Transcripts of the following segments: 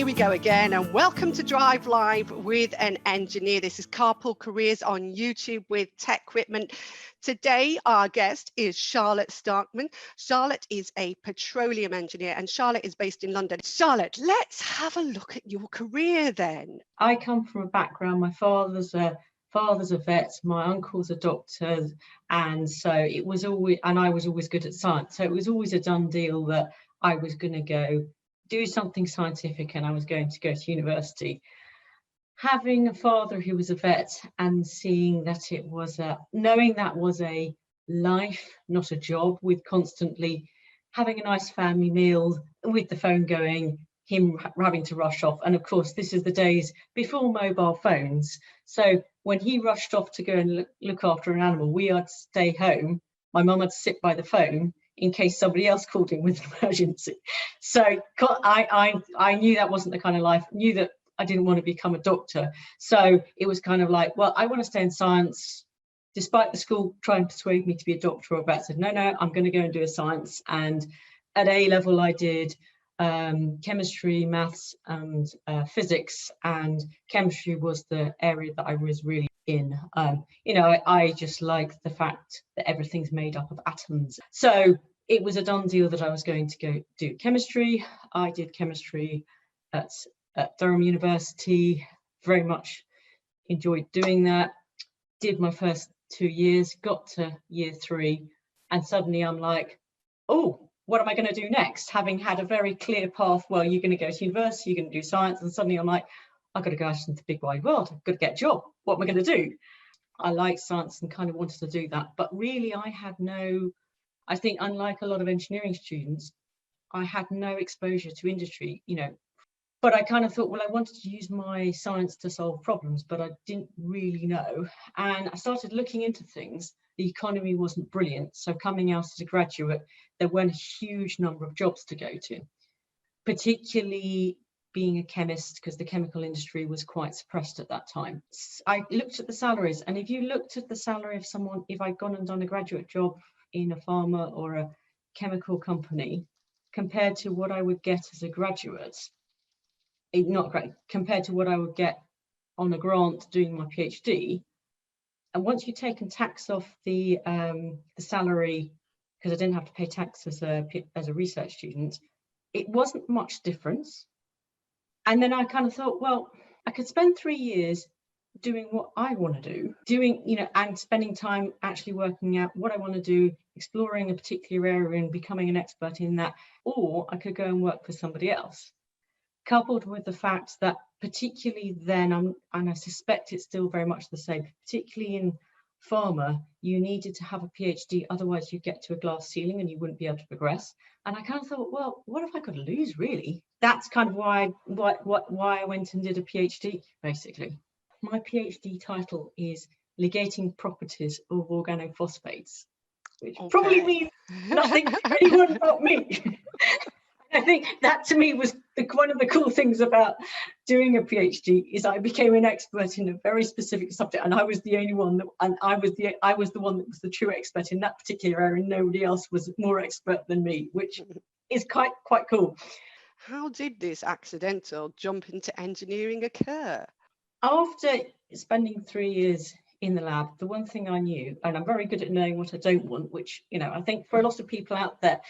we go again, and welcome to Drive Live with an Engineer. This is Carpool Careers on YouTube with Tech Equipment. Today, our guest is Charlotte Starkmann. Charlotte is a petroleum engineer, and Charlotte is based in London. Charlotte, let's have a look at your career then. I come from a background, my father's a vet, my uncle's a doctor, and so it was always, and I was always good at science, so it was always a done deal that I was going to go do something scientific and I was going to go to university. Having a father who was a vet and seeing that it was knowing that was a life, not a job, with constantly having a nice family meal with the phone going, him having to rush off. And of course, this is the days before mobile phones. So when he rushed off to go and look after an animal, we had to stay home. My mum had to sit by the phone in case somebody else called in with an emergency. So I knew that wasn't the kind of life, knew that I didn't want to become a doctor. So it was kind of like, well, I want to stay in science, despite the school trying to persuade me to be a doctor or a vet. I said, no, I'm going to go and do a science. And at A level, I did chemistry, maths, and physics. And chemistry was the area that I was really in. I just like the fact that everything's made up of atoms. So it was a done deal that I was going to go do chemistry. I did chemistry at Durham University, very much enjoyed doing that. Did my first 2 years, got to year 3, and suddenly I'm like, oh, what am I going to do next? Having had a very clear path, well, you're going to go to university, you're going to do science, and suddenly I'm like, I've got to go out into the big wide world. I've got to get a job. What am I going to do? I like science and kind of wanted to do that. But really, I think unlike a lot of engineering students, I had no exposure to industry, But I kind of thought, well, I wanted to use my science to solve problems, but I didn't really know. And I started looking into things. The economy wasn't brilliant. So coming out as a graduate, there weren't a huge number of jobs to go to, particularly being a chemist, because the chemical industry was quite suppressed at that time. I looked at the salaries, and if you looked at the salary of someone, if I'd gone and done a graduate job in a pharma or a chemical company, compared to what I would get as a graduate, not great, compared to what I would get on a grant doing my PhD. And once you've taken tax off the salary, because I didn't have to pay tax as a research student, it wasn't much difference. And then I kind of thought, well, I could spend 3 years doing what I want to do, and spending time actually working out what I want to do, exploring a particular area and becoming an expert in that, or I could go and work for somebody else. Coupled with the fact that particularly then, and I suspect it's still very much the same, particularly in pharma, you needed to have a PhD, otherwise you get to a glass ceiling and you wouldn't be able to progress. And I kind of thought, well, what have I got to lose, really? That's kind of why I went and did a PhD, basically. My PhD title is Ligating Properties of Organophosphates, which probably means nothing to anyone but me. I think that to me was one of the cool things about doing a PhD is I became an expert in a very specific subject, and I was the only one I was the one that was the true expert in that particular area, and nobody else was more expert than me, which is quite cool. How did this accidental jump into engineering occur? After spending 3 years in the lab, the one thing I knew, and I'm very good at knowing what I don't want, which I think for a lot of people out there,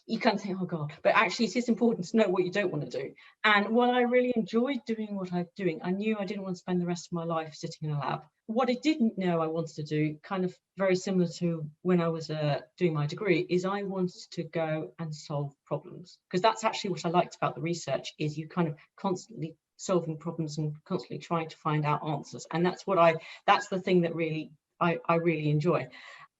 you kind of think, oh God, but actually it is important to know what you don't want to do. And while I really enjoyed doing what I'm doing, I knew I didn't want to spend the rest of my life sitting in a lab. What I didn't know I wanted to do, kind of very similar to when I was doing my degree, is I wanted to go and solve problems. Because that's actually what I liked about the research, is you kind of constantly solving problems and constantly trying to find out answers. And that's the thing that really I really enjoy.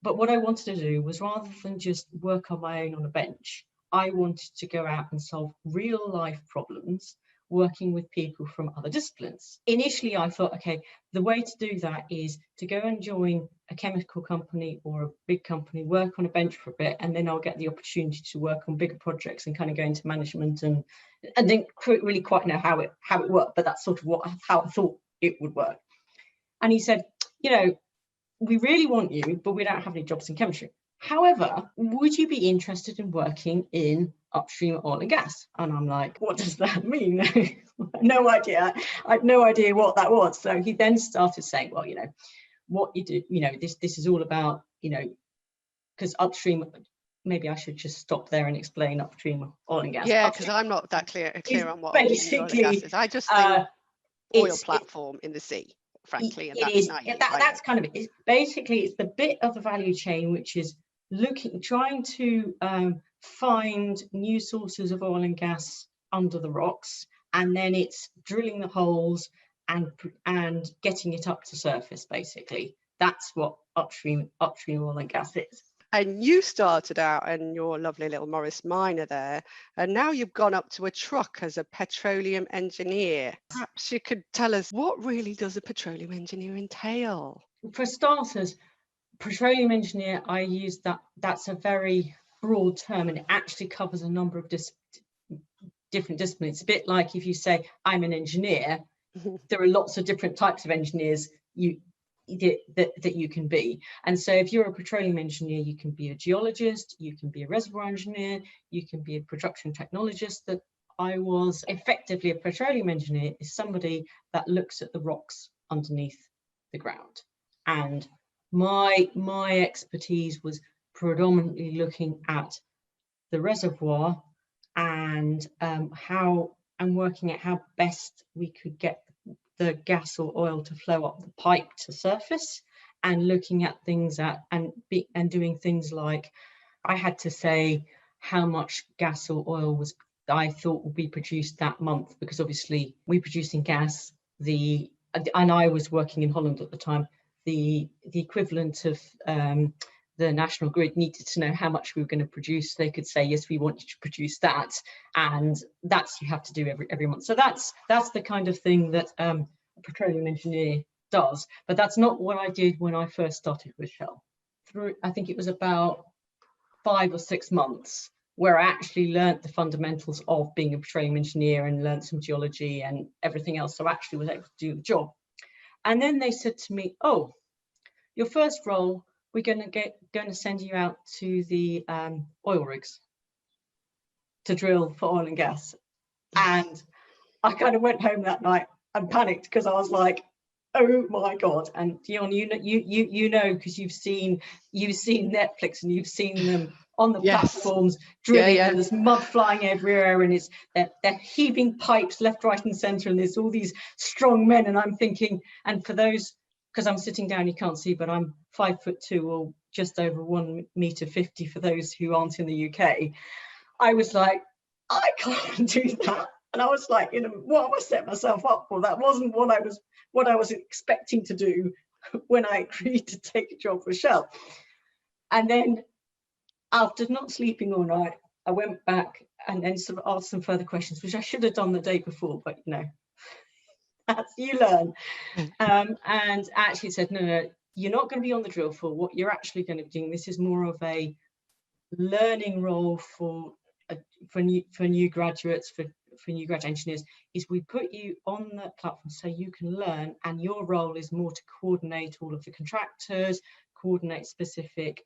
But what I wanted to do was, rather than just work on my own on a bench, I wanted to go out and solve real life problems, working with people from other disciplines. Initially, I thought, okay, the way to do that is to go and join a chemical company or a big company, work on a bench for a bit, and then I'll get the opportunity to work on bigger projects and kind of go into management. And I didn't really quite know how it worked, but that's sort of how I thought it would work. And he said, we really want you, but we don't have any jobs in chemistry. However, would you be interested in working in upstream oil and gas? And I'm like, what does that mean? No idea. I had no idea what that was. So he then started saying, well, what you do, this is all about, because upstream, maybe I should just stop there and explain upstream oil and gas. Yeah, because I'm not that clear on what upstream oil and gas is. I just think oil platform in the sea, frankly, and that's naive. That's kind of it. Basically, it's the bit of the value chain which is trying to find new sources of oil and gas under the rocks, and then it's drilling the holes and getting it up to surface. Basically, that's what upstream oil and gas is. And you started out in your lovely little Morris Minor there, and now you've gone up to a truck as a petroleum engineer. Perhaps you could tell us, what really does a petroleum engineer entail? For starters, petroleum engineer, I use that's a very broad term, and it actually covers a number of different disciplines. It's a bit like if you say, I'm an engineer, there are lots of different types of engineers that you can be. And so if you're a petroleum engineer, you can be a geologist, you can be a reservoir engineer, you can be a production technologist. That I was effectively a petroleum engineer is somebody that looks at the rocks underneath the ground. And my expertise was predominantly looking at the reservoir and working at how best we could get the gas or oil to flow up the pipe to surface, and looking at things and doing things like I had to say how much gas or oil I thought would be produced that month, because obviously we're producing gas. And I was working in Holland at the time. The equivalent of the national grid needed to know how much we were going to produce. They could say, yes, we want you to produce that, and that's you have to do every month. So that's the kind of thing that a petroleum engineer does. But that's not what I did when I first started with Shell. I think it was about 5 or 6 months where I actually learned the fundamentals of being a petroleum engineer and learned some geology and everything else. So I actually was able to do the job. And then they said to me, oh, your first role, we're going to send you out to the oil rigs to drill for oil and gas. And I kind of went home that night and panicked, because I was like, oh my God. And Dion, you know, because you've seen Netflix and you've seen them on the platforms drilling, and there's mud flying everywhere, and they're heaving pipes left, right and center, and there's all these strong men. And I'm thinking, and for those, because I'm sitting down, you can't see, but I'm 5'2" or just over 1.50 meters for those who aren't in the UK. I was like, I can't do that. And I was like, what have I set myself up for? That wasn't what I was expecting to do when I agreed to take a job with Shell. And then after not sleeping all night, I went back and then sort of asked some further questions, which I should have done the day before, but that's, you learn. And actually said, no, you're not going to be on the drill floor. What you're actually going to be doing, this is more of a learning role for new graduates, for new graduate engineers, is we put you on the platform so you can learn, and your role is more to coordinate all of the contractors, coordinate specific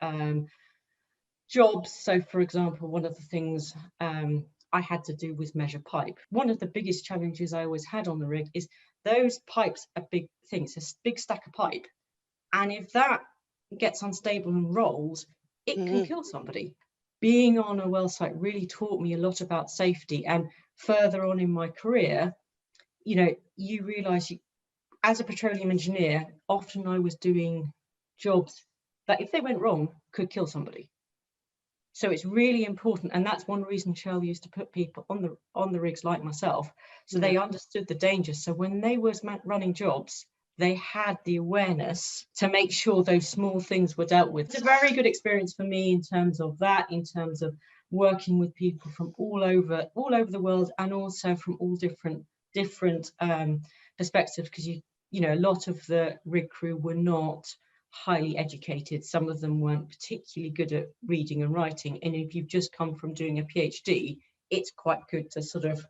jobs. So for example, one of the things I had to do was measure pipe. One of the biggest challenges I always had on the rig is those pipes are big things, a big stack of pipe, and if that gets unstable and rolls, it can kill somebody. Being on a well site really taught me a lot about safety, and further on in my career, you realize as a petroleum engineer, often I was doing jobs that if they went wrong could kill somebody. So it's really important, and that's one reason Shell used to put people on the rigs like myself, so they understood the dangers. So when they were running jobs, they had the awareness to make sure those small things were dealt with. It's a very good experience for me in terms of that, in terms of working with people from all over the world, and also from all different perspectives, because a lot of the rig crew were not highly educated. Some of them weren't particularly good at reading and writing, and if you've just come from doing a PhD, it's quite good to sort of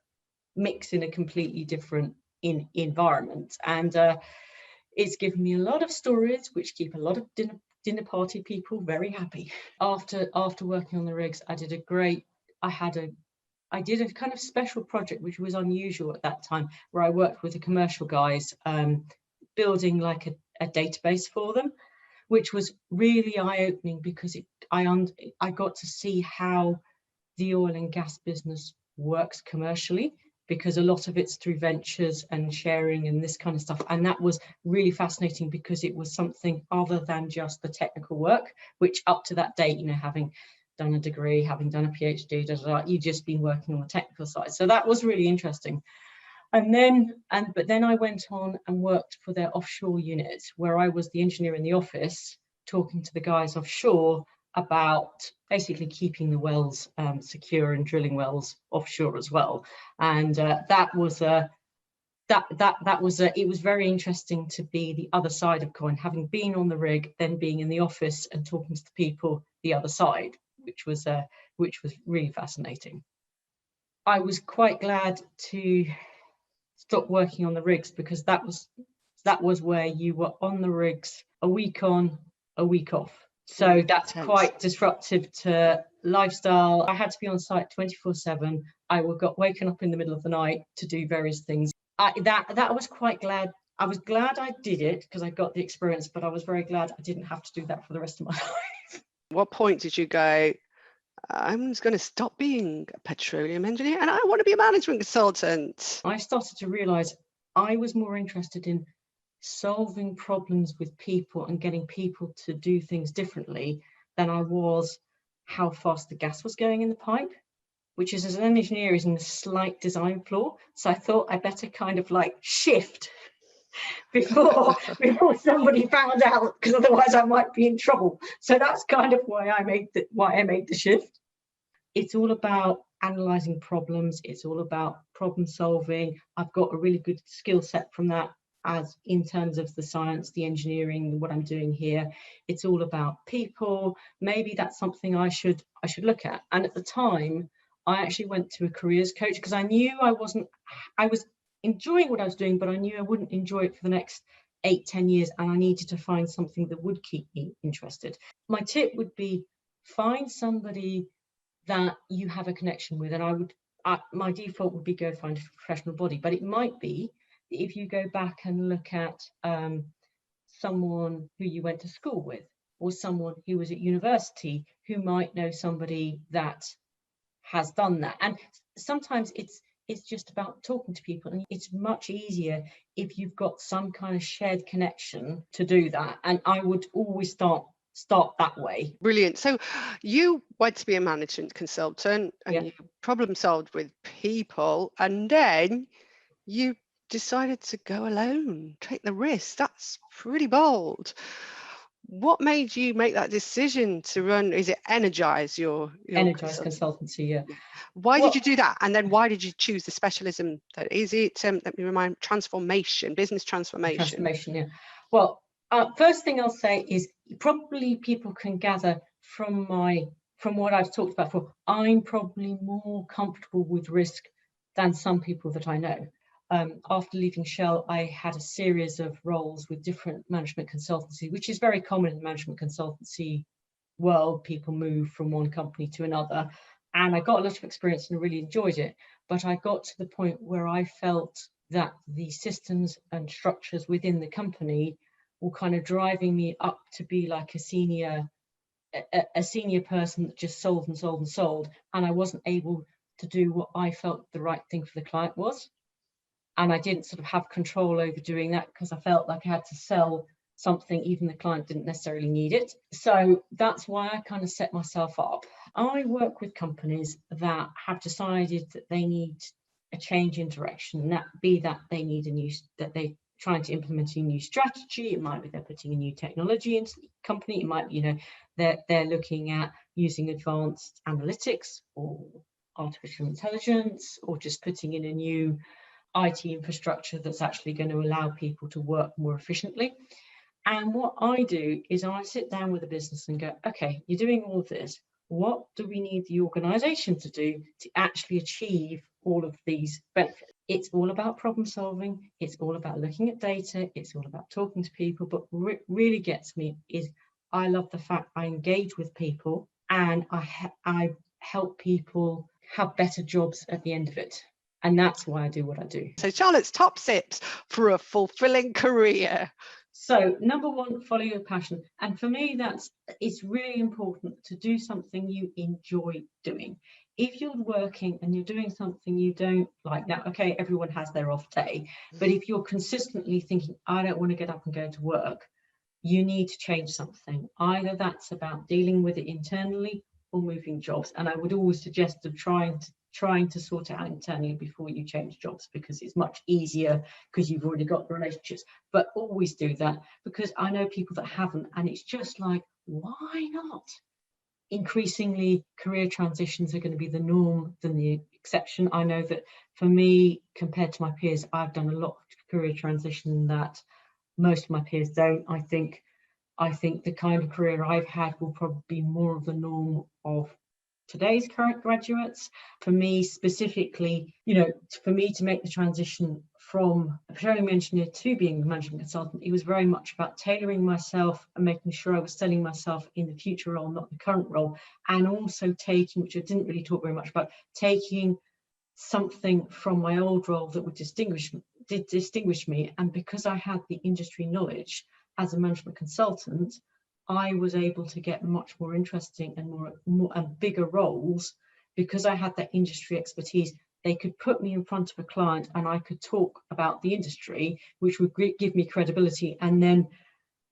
mix in a completely different environment. And It's given me a lot of stories which keep a lot of dinner party people very happy. After working on the rigs, I did a kind of special project which was unusual at that time, where I worked with the commercial guys, building like a database for them, which was really eye-opening, because I got to see how the oil and gas business works commercially, because a lot of it's through ventures and sharing and this kind of stuff. And that was really fascinating, because it was something other than just the technical work, which up to that date, having done a degree, having done a PhD, you've just been working on the technical side. So that was really interesting. But then I went on and worked for their offshore unit, where I was the engineer in the office, talking to the guys offshore about basically keeping the wells secure and drilling wells offshore as well. And it was very interesting to be the other side of coin, having been on the rig, then being in the office and talking to the people the other side, which was really fascinating. I was quite glad to stop working on the rigs, because that was where you were on the rigs a week on, a week off. So that's quite disruptive to lifestyle. I had to be on site 24/7. I got waken up in the middle of the night to do various things. I was quite glad. I was glad I did it, because I got the experience, but I was very glad I didn't have to do that for the rest of my life. What point did you go, I'm just going to stop being a petroleum engineer and I want to be a management consultant? I started to realize I was more interested in solving problems with people and getting people to do things differently than I was how fast the gas was going in the pipe, which is, as an engineer, is in a slight design flaw. So I thought I better kind of like shift before somebody found out, because otherwise I might be in trouble. So that's kind of why I made the shift. It's all about analyzing problems. It's all about problem solving. I've got a really good skill set from that, as in terms of the science, the engineering, what I'm doing here. It's all about people. Maybe that's something I should look at. And at the time, I actually went to a careers coach, because I knew I was enjoying what I was doing, but I knew I wouldn't enjoy it for the next 8-10 years, and I needed to find something that would keep me interested. My tip would be, find somebody that you have a connection with, and my default would be go find a professional body, but it might be if you go back and look at someone who you went to school with, or someone who was at university who might know somebody that has done that. And sometimes it's just about talking to people, and it's much easier if you've got some kind of shared connection to do that. And I would always start that way. Brilliant. So you went to be a management consultant, and you problem solved with people, and then you decided to go alone, take the risk. That's pretty bold. What made you make that decision to run? Is it Energise, your Energise Consultancy? Yeah. Why did you do that? And then why did you choose the specialism? That is it? Let me remind, transformation, business transformation. Transformation. Yeah. Well, first thing I'll say is, probably people can gather from what I've talked about before, I'm probably more comfortable with risk than some people that I know. After leaving Shell, I had a series of roles with different management consultancy, which is very common in the management consultancy world. People move from one company to another, and I got a lot of experience and really enjoyed it. But I got to the point where I felt that the systems and structures within the company were kind of driving me up to be like a senior person that just sold and sold and sold, and I wasn't able to do what I felt the right thing for the client was. And I didn't sort of have control over doing that, because I felt like I had to sell something even the client didn't necessarily need it. So that's why I kind of set myself up. I work with companies that have decided that they need a change in direction, and that they need that they're trying to implement a new strategy. It might be they're putting a new technology into the company. It might be, they're looking at using advanced analytics or artificial intelligence, or just putting in a new IT infrastructure that's actually going to allow people to work more efficiently. And what I do is I sit down with the business and go, okay, you're doing all of this. What do we need the organization to do to actually achieve all of these benefits? It's all about problem solving. It's all about looking at data. It's all about talking to people. But what really gets me is I love the fact I engage with people, and I help people have better jobs at the end of it. And that's why I do what I do. So Charlotte's top tips for a fulfilling career. So number one, follow your passion. And for me, it's really important to do something you enjoy doing. If you're working and you're doing something you don't like, now, okay, everyone has their off day, but if you're consistently thinking, I don't want to get up and go to work, you need to change something. Either that's about dealing with it internally or moving jobs. And I would always suggest of trying to sort it out internally before you change jobs, because it's much easier because you've already got the relationships. But always do that, because I know people that haven't, and it's just like, why not? Increasingly, career transitions are going to be the norm than the exception. I know that for me, compared to my peers, I've done a lot of career transition that most of my peers don't. I think the kind of career I've had will probably be more of the norm of today's current graduates. For me specifically, for me to make the transition from a petroleum engineer to being a management consultant, it was very much about tailoring myself and making sure I was selling myself in the future role, not the current role, and also taking, which I didn't really talk very much about, taking something from my old role that would distinguish me. And because I had the industry knowledge as a management consultant, I was able to get much more interesting and more and bigger roles because I had that industry expertise. They could put me in front of a client and I could talk about the industry, which would give me credibility, and then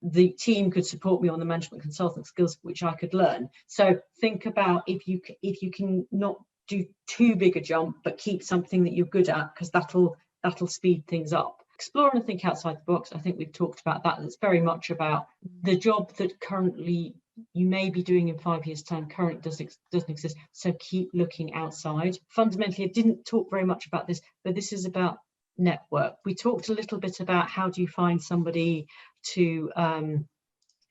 the team could support me on the management consultant skills, which I could learn. So think about if you can not do too big a jump, but keep something that you're good at, because that'll speed things up. Explore and think outside the box. I think we've talked about that. It's very much about the job that currently you may be doing in 5 years' time currently doesn't exist. So keep looking outside. Fundamentally, I didn't talk very much about this, but this is about network. We talked a little bit about how do you find somebody to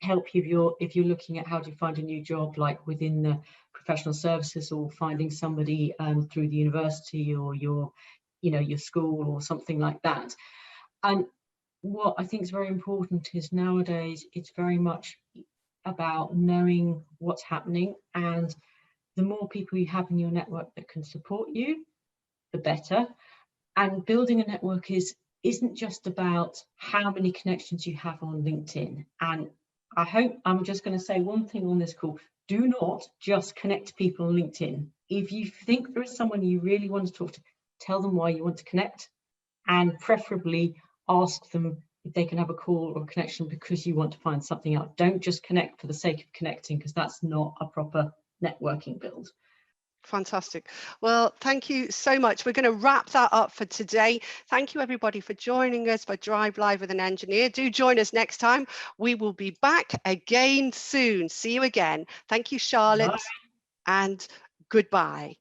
help you if you're looking at how do you find a new job, like within the professional services, or finding somebody through the university or your school or something like that. And what I think is very important is nowadays it's very much about knowing what's happening, and the more people you have in your network that can support you, the better. And building a network isn't just about how many connections you have on LinkedIn. And I hope I'm just going to say one thing on this call: do not just connect people on LinkedIn. If you think there is someone you really want to talk to, tell them why you want to connect, and preferably ask them if they can have a call or a connection because you want to find something out. Don't just connect for the sake of connecting, because that's not a proper networking build. Fantastic. Well, thank you so much. We're going to wrap that up for today. Thank you, everybody, for joining us for Drive Live with an Engineer. Do join us next time. We will be back again soon. See you again. Thank you, Charlotte, and goodbye.